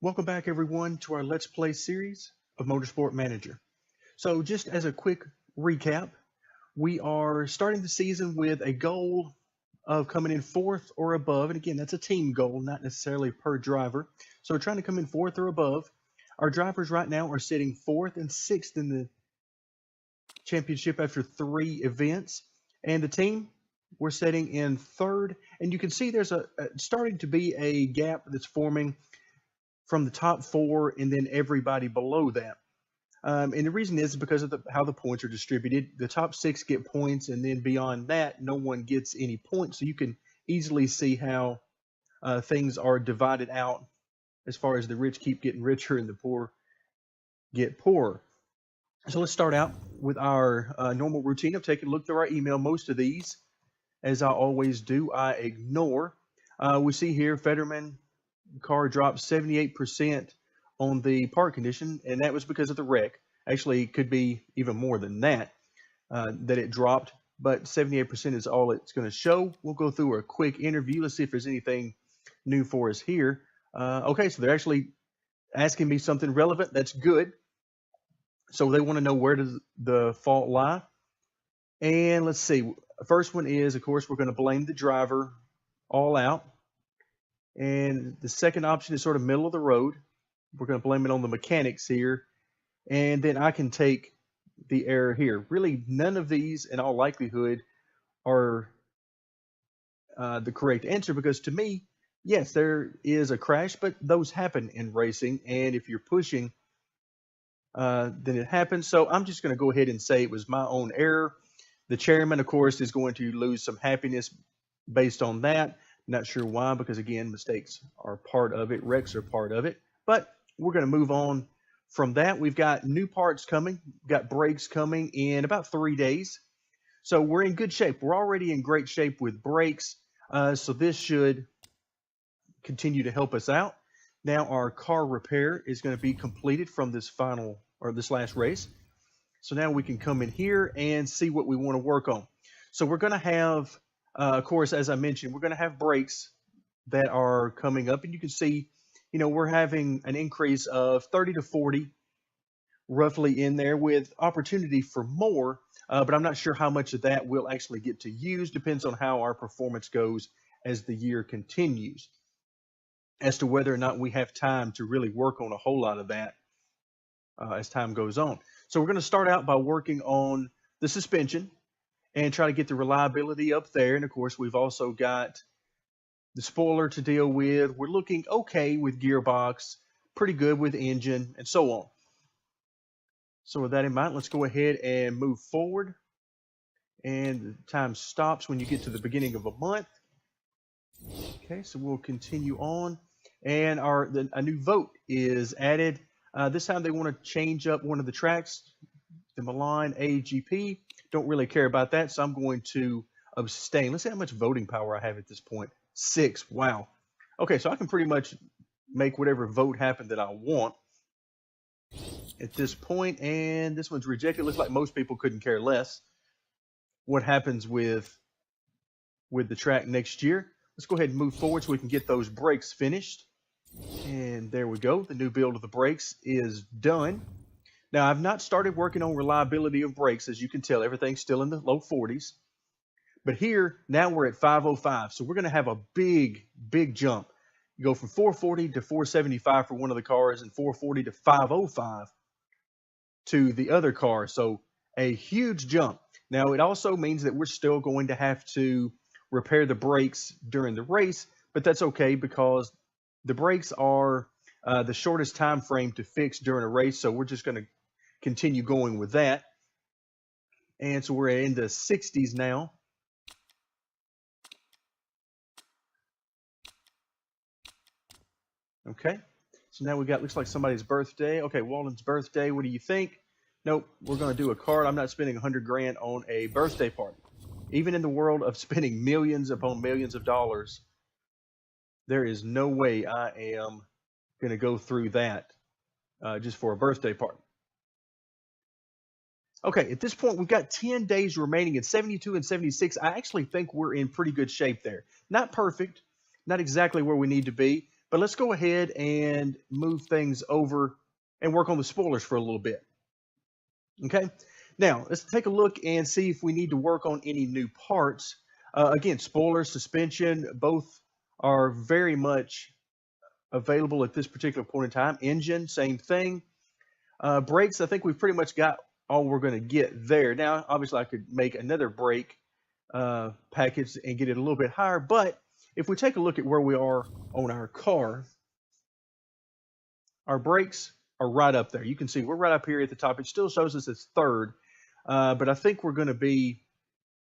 Welcome back, everyone, to our Let's Play series of Motorsport Manager. So, just as a quick recap, we are starting the season with a goal of coming in fourth or above. And again, that's a team goal, not necessarily per driver. So, we're trying to come in fourth or above. Our drivers right now are sitting fourth and sixth in the championship after 3 events. And the team, we're sitting in third. And you can see there's starting to be a gap that's forming from the top 4 and then everybody below that. And the reason is because of how the points are distributed. The top 6 get points, and then beyond that, no one gets any points. So you can easily see how things are divided out as far as the rich keep getting richer and the poor get poorer. So let's start out with our normal routine of taking a look through our email. Most of these, as I always do, I ignore. We see here Fetterman car dropped 78% on the part condition, and that was because of the wreck. Actually, it could be even more than that, that it dropped, but 78% is all it's going to show. We'll go through a quick interview. Let's see if there's anything new for us here. Okay, so they're actually asking me something relevant. That's good. So they want to know, where does the fault lie? And let's see. First one is, of course, we're going to blame the driver all out. And the second option is sort of middle of the road. We're going to blame it on the mechanics here. And then I can take the error here. Really, none of these, in all likelihood, are the correct answer, because to me, yes, there is a crash, but those happen in racing. And if you're pushing, then it happens. So I'm just going to go ahead and say it was my own error. The chairman, of course, is going to lose some happiness based on that. Not sure why, because again, mistakes are part of it, wrecks are part of it. But we're going to move on from that. We've got new parts coming, got brakes coming in about 3 days. So we're in good shape. We're already in great shape with brakes. So this should continue to help us out. Now our car repair is going to be completed from this last race. So now we can come in here and see what we want to work on. So we're going to have, of course, as I mentioned, we're going to have brakes that are coming up, and you can see, we're having an increase of 30 to 40 roughly in there, with opportunity for more, but I'm not sure how much of that we'll actually get to use. Depends on how our performance goes as the year continues, as to whether or not we have time to really work on a whole lot of that as time goes on. So we're going to start out by working on the suspension and try to get the reliability up there. And of course, we've also got the spoiler to deal with. We're looking okay with gearbox, pretty good with engine, and so on. So with that in mind, let's go ahead and move forward. And the time stops when you get to the beginning of a month. Okay, so we'll continue on. And a new vote is added. This time they want to change up one of the tracks, the Milan AGP. Don't really care about that, so I'm going to abstain. Let's see how much voting power I have at this point. 6. Wow. Okay, so I can pretty much make whatever vote happen that I want at this point. And this one's rejected. Looks like most people couldn't care less what happens with the track next year. Let's go ahead and move forward so we can get those brakes finished. And there we go. The new build of the brakes is done. Now, I've not started working on reliability of brakes. As you can tell, everything's still in the low 40s. But here, now we're at 505. So we're going to have a big, big jump. You go from 440 to 475 for one of the cars, and 440 to 505 to the other car. So a huge jump. Now, it also means that we're still going to have to repair the brakes during the race, but that's okay, because the brakes are the shortest time frame to fix during a race. So we're just going to continue going with that. And so we're in the 60s now. Okay, so now we got, looks like somebody's birthday. Okay, Walden's birthday. What do you think? Nope, we're going to do a card. I'm not spending 100 grand on a birthday party. Even in the world of spending millions upon millions of dollars, there is no way I am going to go through that just for a birthday party. Okay, at this point, we've got 10 days remaining in 72 and 76. I actually think we're in pretty good shape there. Not perfect, not exactly where we need to be, But let's go ahead and move things over and work on the spoilers for a little bit. Okay, now let's take a look and see if we need to work on any new parts. Again, spoilers, suspension, both are very much available at this particular point in time. Engine, same thing. Brakes, I think we've pretty much got all we're going to get there. Now, obviously, I could make another brake package and get it a little bit higher, but if we take a look at where we are on our car, our brakes are right up there. You can see we're right up here at the top. It still shows us as third, but I think we're going to be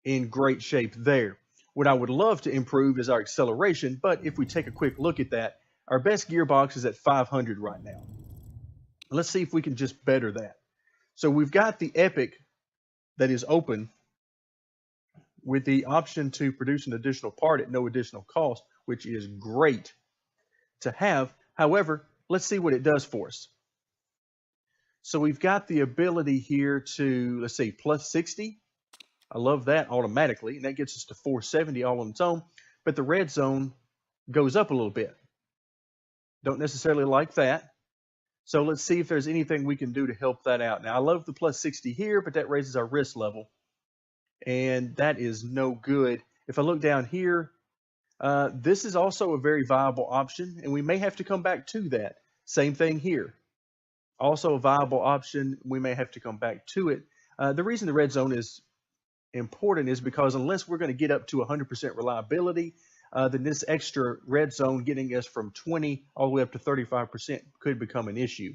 in great shape there. What I would love to improve is our acceleration, but if we take a quick look at that, our best gearbox is at 500 right now. Let's see if we can just better that. So we've got the Epic that is open with the option to produce an additional part at no additional cost, which is great to have. However, let's see what it does for us. So we've got the ability here to, let's see, plus 60. I love that automatically, and that gets us to 470 all on its own. But the red zone goes up a little bit. Don't necessarily like that. So let's see if there's anything we can do to help that out. Now, I love the plus 60 here, but that raises our risk level, and that is no good. If I look down here, this is also a very viable option, and we may have to come back to that. Same thing here. Also a viable option. We may have to come back to it. The reason the red zone is important is because unless we're going to get up to 100% reliability, then this extra red zone getting us from 20 all the way up to 35% could become an issue.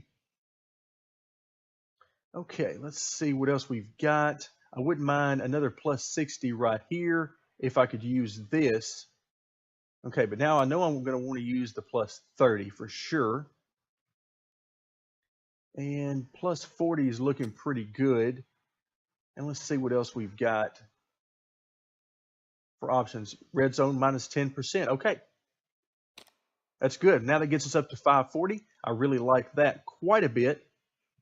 Okay, let's see what else we've got. I wouldn't mind another plus 60 right here if I could use this. Okay, but now I know I'm going to want to use the plus 30 for sure. And plus 40 is looking pretty good. And let's see what else we've got for options. Red zone minus 10%. Okay. That's good. Now that gets us up to 540. I really like that quite a bit.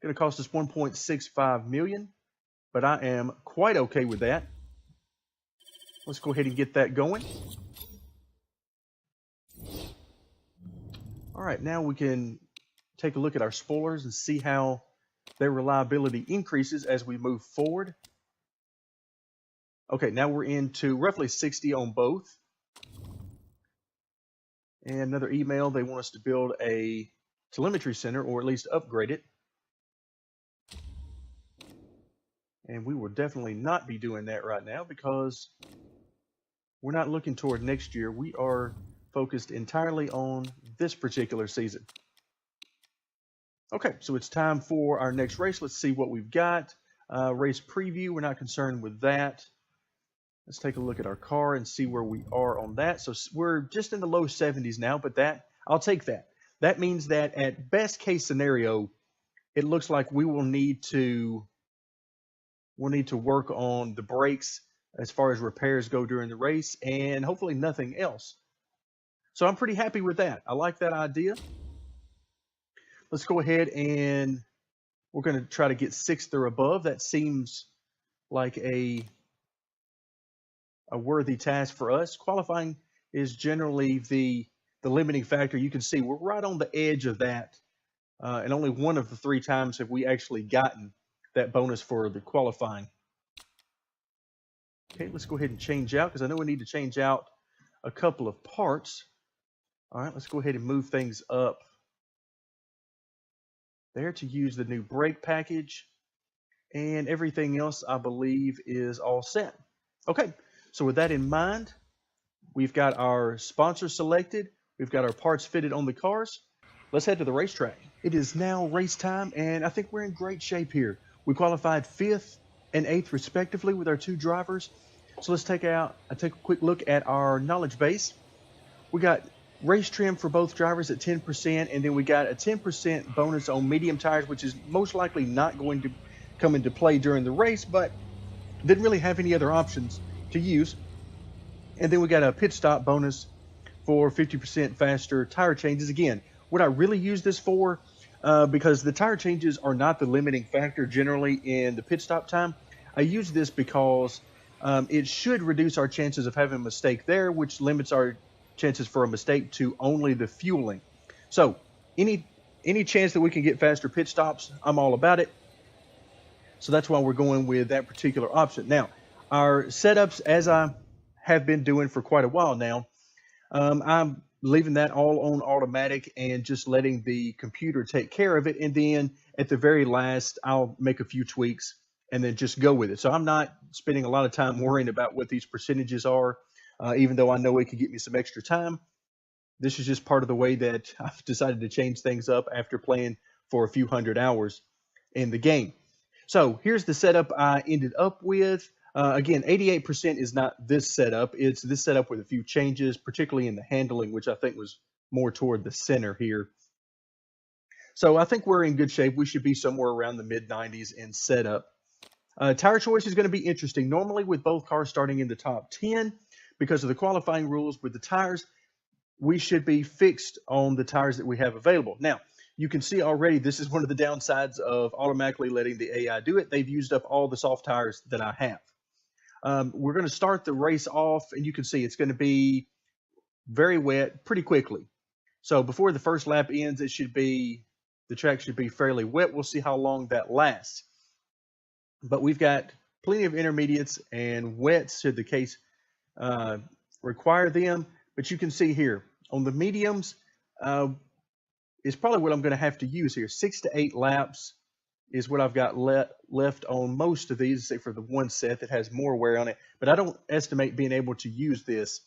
Going to cost us 1.65 million, but I am quite okay with that. Let's go ahead and get that going. All right, now we can take a look at our spoilers and see how their reliability increases as we move forward. Okay, now we're into roughly 60 on both. And another email, they want us to build a telemetry center or at least upgrade it. And we will definitely not be doing that right now because we're not looking toward next year. We are focused entirely on this particular season. Okay, so it's time for our next race. Let's see what we've got. Race preview, we're not concerned with that. Let's take a look at our car and see where we are on that. So we're just in the low 70s now, but I'll take that. That means that at best case scenario, it looks like we will need to work on the brakes as far as repairs go during the race and hopefully nothing else. So I'm pretty happy with that. I like that idea. Let's go ahead and we're going to try to get 6th or above. That seems like a worthy task for us. Qualifying is generally the limiting factor. You can see we're right on the edge of that. And only one of the 3 times have we actually gotten that bonus for the qualifying. Okay, let's go ahead and change out because I know we need to change out a couple of parts. All right, let's go ahead and move things up there to use the new brake package, and everything else I believe is all set. Okay, so with that in mind, we've got our sponsor selected, we've got our parts fitted on the cars. Let's head to the racetrack. It is now race time, and I think we're in great shape here. We qualified 5th and 8th respectively with our 2 drivers. So let's take a quick look at our knowledge base. We got race trim for both drivers at 10%, and then we got a 10% bonus on medium tires, which is most likely not going to come into play during the race, but didn't really have any other options to use. And then we got a pit stop bonus for 50% faster tire changes. Again, what I really use this for, because the tire changes are not the limiting factor generally in the pit stop time, I use this because it should reduce our chances of having a mistake there, which limits our chances for a mistake to only the fueling. So any chance that we can get faster pit stops, I'm all about it. So that's why we're going with that particular option. Now, our setups, as I have been doing for quite a while now, I'm leaving that all on automatic and just letting the computer take care of it. And then at the very last, I'll make a few tweaks and then just go with it. So I'm not spending a lot of time worrying about what these percentages are, even though I know it could get me some extra time. This is just part of the way that I've decided to change things up after playing for a few hundred hours in the game. So here's the setup I ended up with. Again, 88% is not this setup. It's this setup with a few changes, particularly in the handling, which I think was more toward the center here. So I think we're in good shape. We should be somewhere around the mid-90s in setup. Tire choice is going to be interesting. Normally with both cars starting in the top 10, because of the qualifying rules with the tires, we should be fixed on the tires that we have available. Now, you can see already this is one of the downsides of automatically letting the AI do it. They've used up all the soft tires that I have. We're going to start the race off, and you can see it's going to be very wet pretty quickly. So before the first lap ends, the track should be fairly wet. We'll see how long that lasts. But we've got plenty of intermediates and wets should the case require them. But you can see here on the mediums is probably what I'm going to have to use here. 6 to 8 laps is what I've got left on most of these, say for the one set that has more wear on it. But I don't estimate being able to use these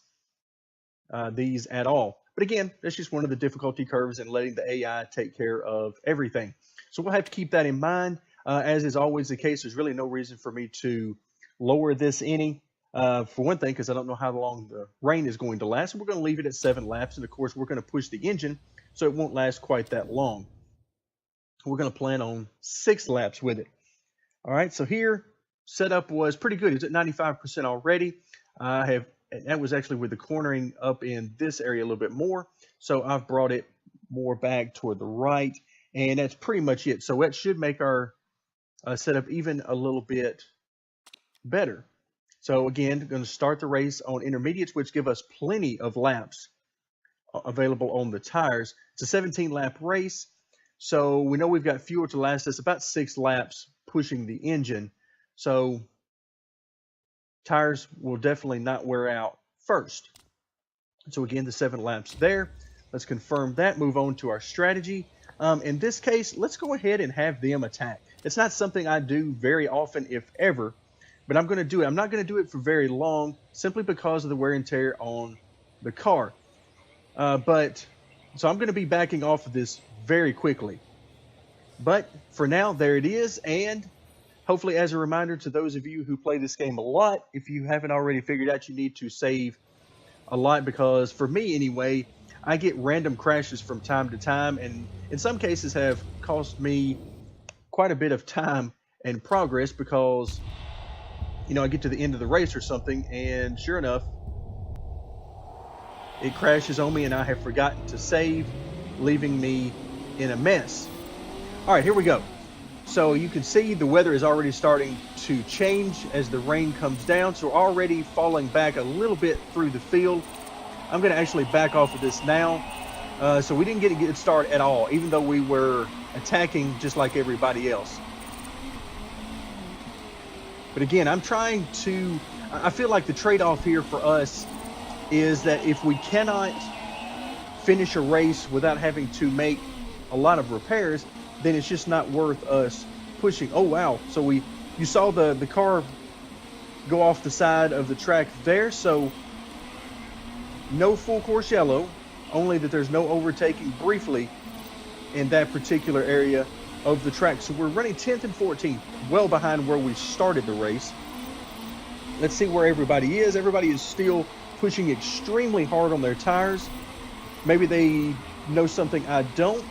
at all. But again, that's just one of the difficulty curves in letting the AI take care of everything. So we'll have to keep that in mind. As is always the case, there's really no reason for me to lower this any. For one thing, because I don't know how long the rain is going to last. So we're going to leave it at 7 laps. And of course, we're going to push the engine so it won't last quite that long. We're going to plan on 6 laps with it. All right, so here, setup was pretty good. It's at 95% already. That was actually with the cornering up in this area a little bit more. So I've brought it more back toward the right. And that's pretty much it. So that should make our setup even a little bit better. So again, going to start the race on intermediates, which give us plenty of laps available on the tires. It's a 17-lap race. So we know we've got fuel to last us about 6 laps pushing the engine. So tires will definitely not wear out first. So again, the 7 laps there. Let's confirm that. Move on to our strategy. In this case, let's go ahead and have them attack. It's not something I do very often, if ever, but I'm going to do it. I'm not going to do it for very long, simply because of the wear and tear on the car. So I'm going to be backing off of this very quickly. But for now, there it is. And hopefully, as a reminder to those of you who play this game a lot, if you haven't already figured out, you need to save a lot, because for me anyway, I get random crashes from time to time, and in some cases have cost me quite a bit of time and progress, because I get to the end of the race or something, and sure enough, it crashes on me and I have forgotten to save, leaving me in a mess. All right, here we go. So you can see the weather is already starting to change as the rain comes down. So we're already falling back a little bit through the field. I'm going to actually back off of this now. So we didn't get a good start at all, even though we were attacking just like everybody else. But again, I feel like the trade-off here for us is that if we cannot finish a race without having to make a lot of repairs, then it's just not worth us pushing. Oh, wow. So you saw the car go off the side of the track there. So no full course yellow, only that there's no overtaking briefly in that particular area of the track. So we're running 10th and 14th, well behind where we started the race. Let's see where everybody is. Everybody is still pushing extremely hard on their tires. Maybe they know something I don't.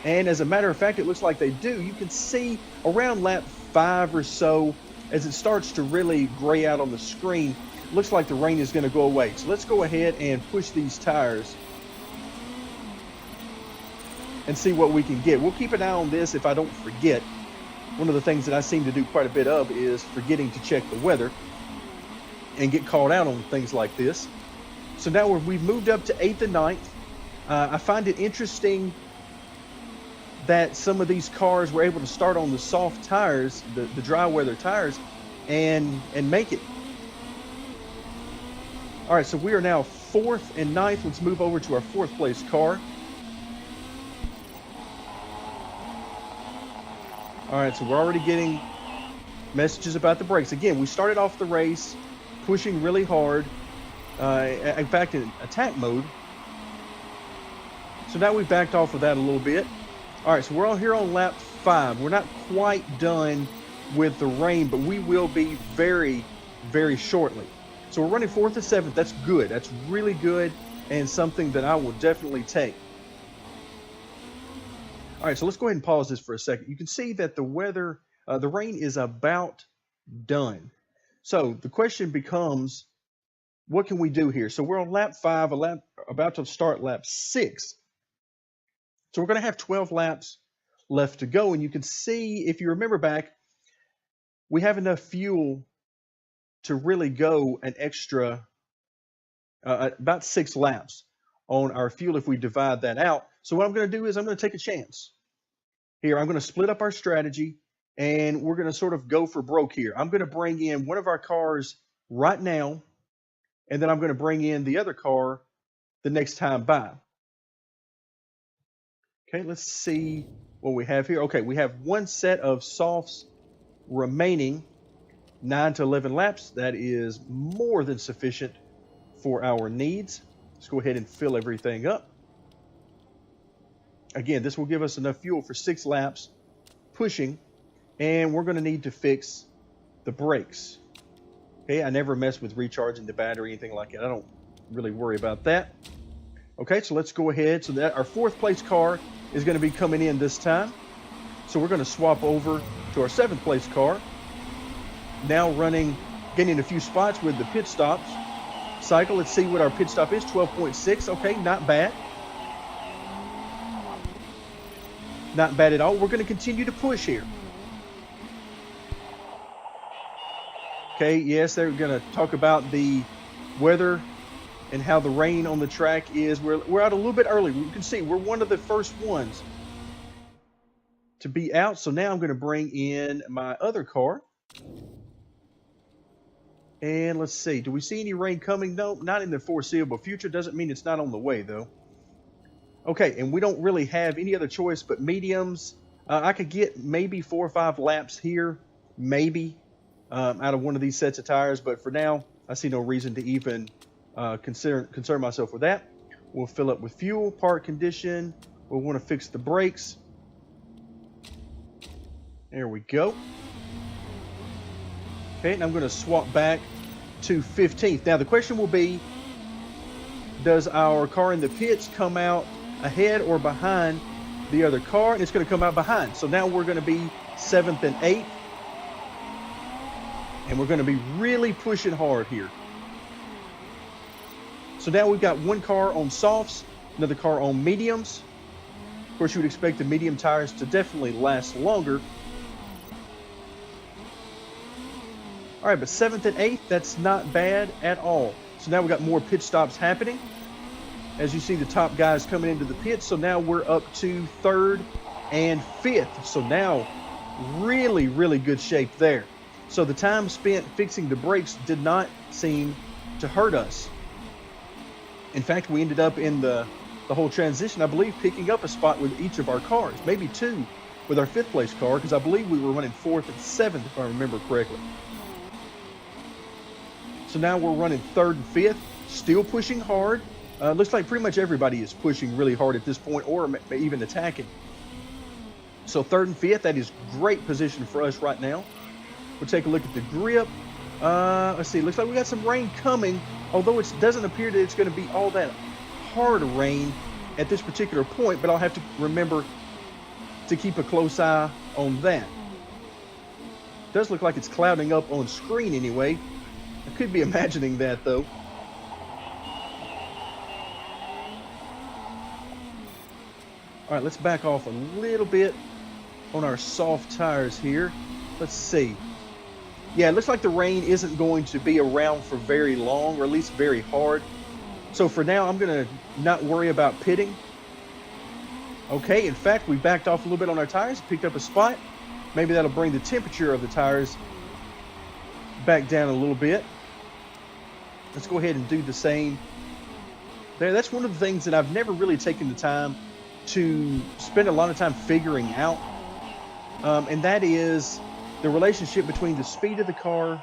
And as a matter of fact, it looks like they do. You can see around lap 5 or so, as it starts to really gray out on the screen, it looks like the rain is going to go away. So let's go ahead and push these tires and see what we can get. We'll keep an eye on this if I don't forget. One of the things that I seem to do quite a bit of is forgetting to check the weather and get called out on things like this. So now we've moved up to 8th and 9th. I find it interesting that some of these cars were able to start on the soft tires, the dry weather tires, and make it. All right, so we are now 4th and 9th. Let's move over to our 4th place car. All right, so we're already getting messages about the brakes. Again, we started off the race pushing really hard, in fact, in attack mode. So now we've backed off of that a little bit. All right, so we're all here on lap 5. We're not quite done with the rain, but we will be very, very shortly. So we're running 4th and 7th. That's good. That's really good, and something that I will definitely take. All right, so let's go ahead and pause this for a second. You can see that the weather, the rain is about done. So the question becomes, what can we do here? So we're on lap 5, about to start lap 6. So we're going to have 12 laps left to go. And you can see, if you remember back, we have enough fuel to really go an extra, about 6 laps on our fuel if we divide that out. So what I'm going to do is I'm going to take a chance. Here, I'm going to split up our strategy, and we're going to sort of go for broke here. I'm going to bring in one of our cars right now, and then I'm going to bring in the other car the next time by. Okay, let's see what we have here. Okay, we have one set of softs remaining, 9 to 11 laps. That is more than sufficient for our needs. Let's go ahead and fill everything up. Again, this will give us enough fuel for 6 laps pushing, and we're going to need to fix the brakes. Okay, I never mess with recharging the battery, anything like that. I don't really worry about that. Okay, so let's go ahead. So that our 4th place car is going to be coming in this time. So we're going to swap over to our 7th place car. Now getting a few spots with the pit stops cycle. Let's see what our pit stop is, 12.6. Okay, not bad. Not bad at all. We're going to continue to push here. Okay, yes, they're going to talk about the weather and how the rain on the track is. We're out a little bit early. You can see we're one of the first ones to be out. So now I'm going to bring in my other car. And let's see. Do we see any rain coming? No, not in the foreseeable future. Doesn't mean it's not on the way, though. Okay, and we don't really have any other choice but mediums. I could get maybe 4 or 5 laps here, maybe, out of one of these sets of tires. But for now, I see no reason to even concern myself with that. We'll fill up with fuel, part condition. We'll want to fix the brakes. There we go. Okay, and I'm going to swap back to 15th. Now, the question will be, does our car in the pits come out ahead or behind the other car? And it's going to come out behind. So now we're going to be 7th and 8th. And we're going to be really pushing hard here. So now we've got one car on softs, another car on mediums. Of course, you would expect the medium tires to definitely last longer. All right, but 7th and 8th, that's not bad at all. So now we've got more pit stops happening. As you see, the top guys coming into the pits. So now we're up to 3rd and 5th. So now really, really good shape there. So the time spent fixing the brakes did not seem to hurt us. In fact, we ended up in the whole transition, I believe, picking up a spot with each of our cars. Maybe 2 with our 5th place car, because I believe we were running 4th and 7th, if I remember correctly. So now we're running 3rd and 5th, still pushing hard. Looks like pretty much everybody is pushing really hard at this point, or even attacking. So 3rd and 5th, that is great position for us right now. We'll take a look at the grip. Let's see, looks like we got some rain coming, although it doesn't appear that it's going to be all that hard rain at this particular point, but I'll have to remember to keep a close eye on that. It does look like it's clouding up on screen anyway. I could be imagining that, though. All right, let's back off a little bit on our soft tires here. Let's see. Yeah, it looks like the rain isn't going to be around for very long, or at least very hard. So for now, I'm going to not worry about pitting. Okay, in fact, we backed off a little bit on our tires, picked up a spot. Maybe that'll bring the temperature of the tires back down a little bit. Let's go ahead and do the same there. That's one of the things that I've never really taken the time to spend a lot of time figuring out, and that is the relationship between the speed of the car.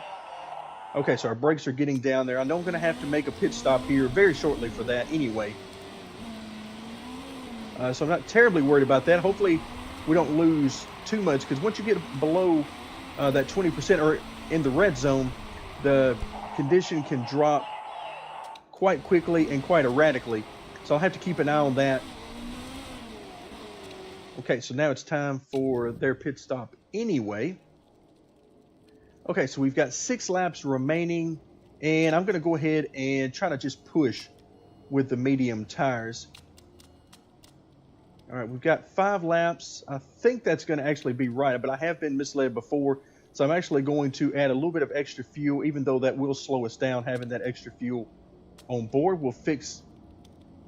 Okay, so our brakes are getting down there. I know I'm going to have to make a pit stop here very shortly for that anyway. So I'm not terribly worried about that. Hopefully we don't lose too much, because once you get below that 20% or in the red zone, the condition can drop quite quickly and quite erratically. So I'll have to keep an eye on that. Okay, so now it's time for their pit stop anyway. Okay, so we've got 6 laps remaining, and I'm going to go ahead and try to just push with the medium tires. All right, we've got 5 laps. I think that's going to actually be right, but I have been misled before, so I'm actually going to add a little bit of extra fuel, even though that will slow us down having that extra fuel on board. We'll fix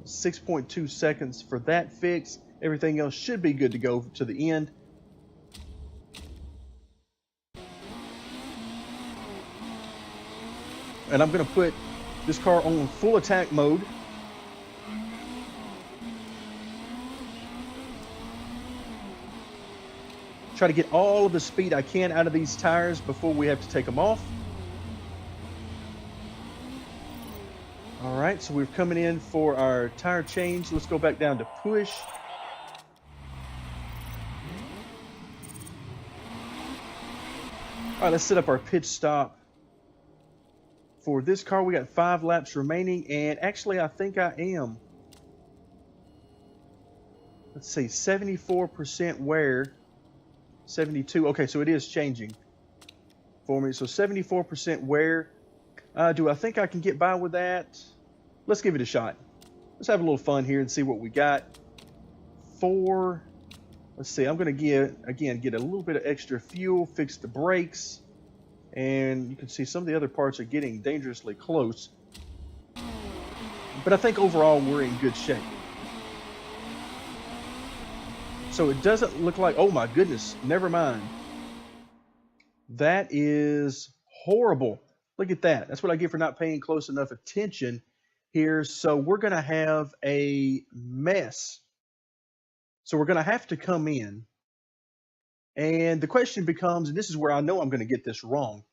6.2 seconds for that fix. Everything else should be good to go to the end. And I'm going to put this car on full attack mode. Try to get all of the speed I can out of these tires before we have to take them off. All right, so we're coming in for our tire change. Let's go back down to push. All right, let's set up our pit stop for this car. We got 5 laps remaining, and actually I think I am. Let's see, 74% wear. 72. Okay, so it is changing for me. So 74% wear. Do I think I can get by with that? Let's give it a shot. Let's have a little fun here and see what we got. 4. Let's see. I'm going to get a little bit of extra fuel, fix the brakes, and you can see some of the other parts are getting dangerously close. But I think overall we're in good shape. So it doesn't look like, oh my goodness, never mind. That is horrible. Look at that. That's what I get for not paying close enough attention here. So we're going to have a mess. So we're going to have to come in. And the question becomes, and this is where I know I'm going to get this wrong.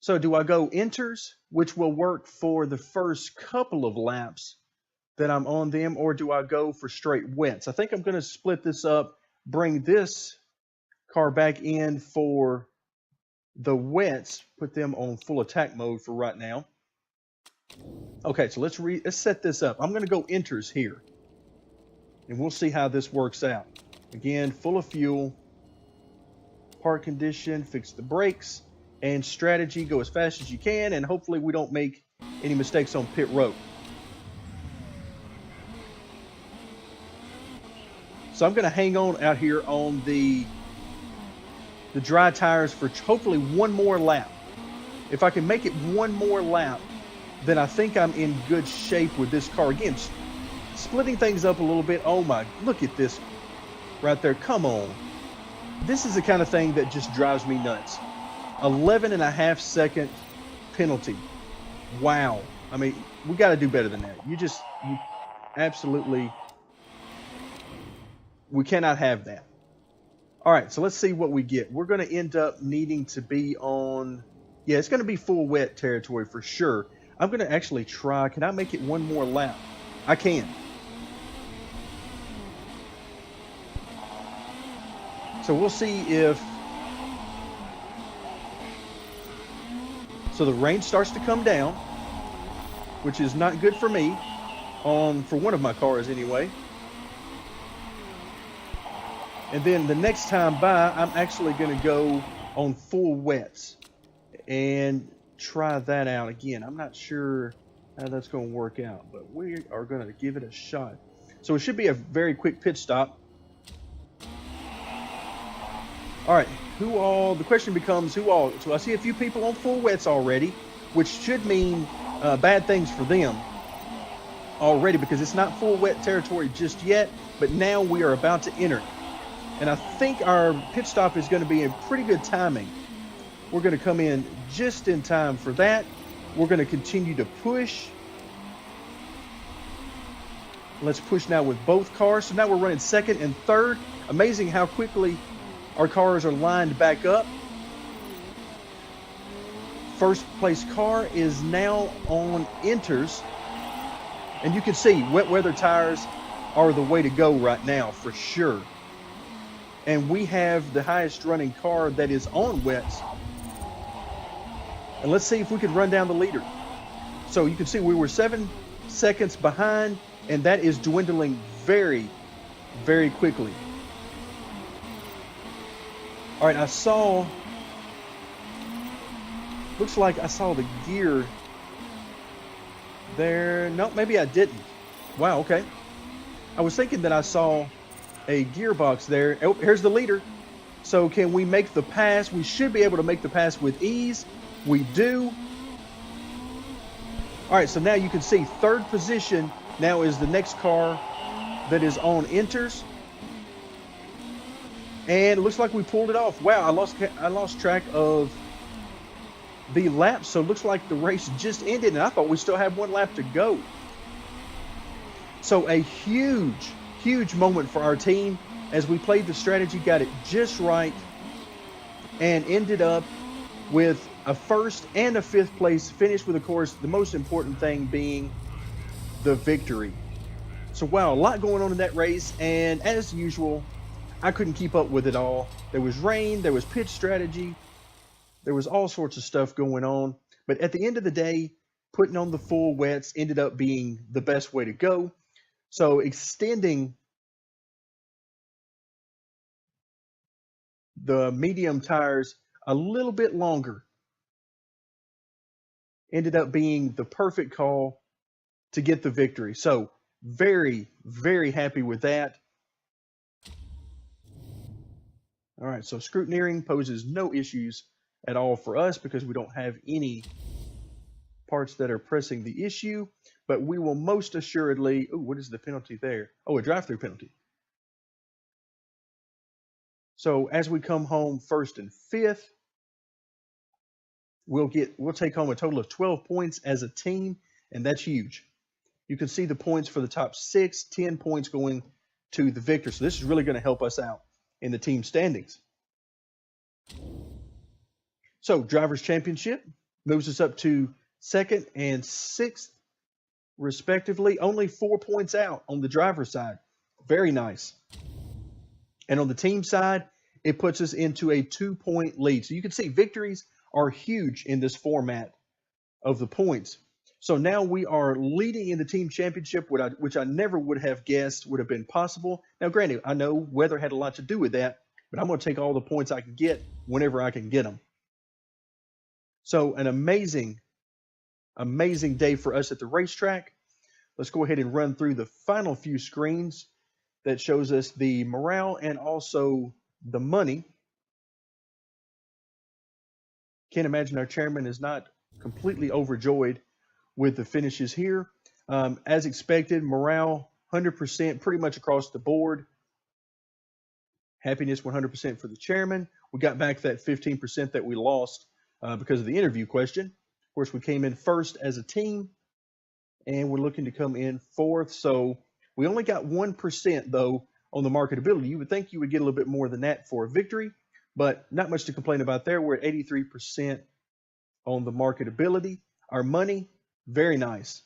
So do I go inters, which will work for the first couple of laps that I'm on them, or do I go for straight wets? I think I'm going to split this up, bring this car back in for the wets, put them on full attack mode for right now. Okay, so let's set this up. I'm going to go inters here, and we'll see how this works out. Again, full of fuel, park condition, fix the brakes, and strategy, go as fast as you can, and hopefully we don't make any mistakes on pit road. So I'm going to hang on out here on the dry tires for hopefully one more lap. If I can make it one more lap, then I think I'm in good shape with this car. Again, splitting things up a little bit. Oh my, look at this right there. Come on. This is the kind of thing that just drives me nuts. 11.5 second penalty. Wow. I mean, we got to do better than that. You absolutely, we cannot have that. All right, so let's see what we get. We're going to end up needing to be on, yeah, it's going to be full wet territory for sure. I'm going to actually try. Can I make it one more lap? I can. So we'll see if, so the rain starts to come down, which is not good for me, for one of my cars anyway. And then the next time by, I'm actually going to go on full wets and try that out again. I'm not sure how that's going to work out, but we are going to give it a shot. So it should be a very quick pit stop. All right, the question becomes who all. So I see a few people on full wets already, which should mean bad things for them already because it's not full wet territory just yet, but now we are about to enter. And I think our pit stop is going to be in pretty good timing. We're going to come in just in time for that. We're going to continue to push. Let's push now with both cars. So now we're running second and third. Amazing how quickly our cars are lined back up. First place car is now on inters. And you can see wet weather tires are the way to go right now for sure. And we have the highest running car that is on wets. And let's see if we can run down the leader. So you can see we were 7 seconds behind, and that is dwindling very, very quickly. All right, looks like I saw the gear there. No, maybe I didn't. Wow, okay. I was thinking that I saw a gearbox there. Oh, here's the leader. So can we make the pass? We should be able to make the pass with ease. We do. All right, so now you can see third position now is the next car that is on inters. And it looks like we pulled it off. Wow, I lost track of the lap. So it looks like the race just ended, and I thought we still had one lap to go. So a huge moment for our team as we played the strategy, got it just right, and ended up with a first and a fifth place finish, with, of course, the most important thing being the victory. So, wow, a lot going on in that race, and as usual, I couldn't keep up with it all. There was rain, there was pitch strategy, there was all sorts of stuff going on, but at the end of the day, putting on the full wets ended up being the best way to go. So extending the medium tires a little bit longer ended up being the perfect call to get the victory. So very, very happy with that. All right, so scrutineering poses no issues at all for us because we don't have any parts that are pressing the issue, but we will most assuredly, oh, what is the penalty there? Oh, a drive-through penalty. So as we come home first and fifth, we'll take home a total of 12 points as a team, and that's huge. You can see the points for the top 6, 10 points going to the victor. So this is really going to help us out in the team standings. So Drivers' Championship moves us up to 2nd and 6th, respectively. Only 4 points out on the driver's side. Very nice. And on the team side, it puts us into a 2-point lead. So you can see victories are huge in this format of the points. So now we are leading in the team championship, which I never would have guessed would have been possible. Now, granted, I know weather had a lot to do with that, but I'm going to take all the points I can get whenever I can get them. So an amazing day for us at the racetrack. Let's go ahead and run through the final few screens that shows us the morale and also the money. Can't imagine our chairman is not completely overjoyed with the finishes here. As expected, morale 100% pretty much across the board. Happiness 100% for the chairman. We got back that 15% that we lost because of the interview question. Of course, we came in first as a team, and we're looking to come in fourth. So we only got 1% though on the marketability. You would think you would get a little bit more than that for a victory, but not much to complain about there. We're at 83% on the marketability. Our money, very nice.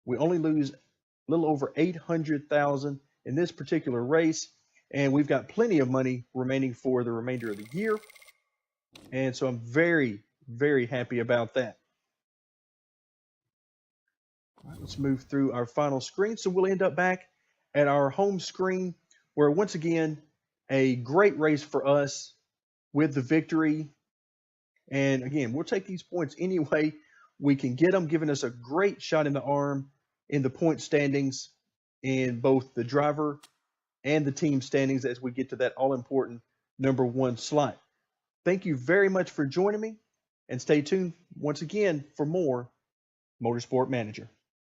We only lose a little over 800,000 in this particular race, and we've got plenty of money remaining for the remainder of the year. And so I'm very, very happy about that. All right, let's move through our final screen. So we'll end up back at our home screen, where once again, a great race for us with the victory. And again, we'll take these points anyway we can get them, giving us a great shot in the arm in the point standings in both the driver and the team standings as we get to that all-important number 1 slot. Thank you very much for joining me, and stay tuned once again for more Motorsport Manager.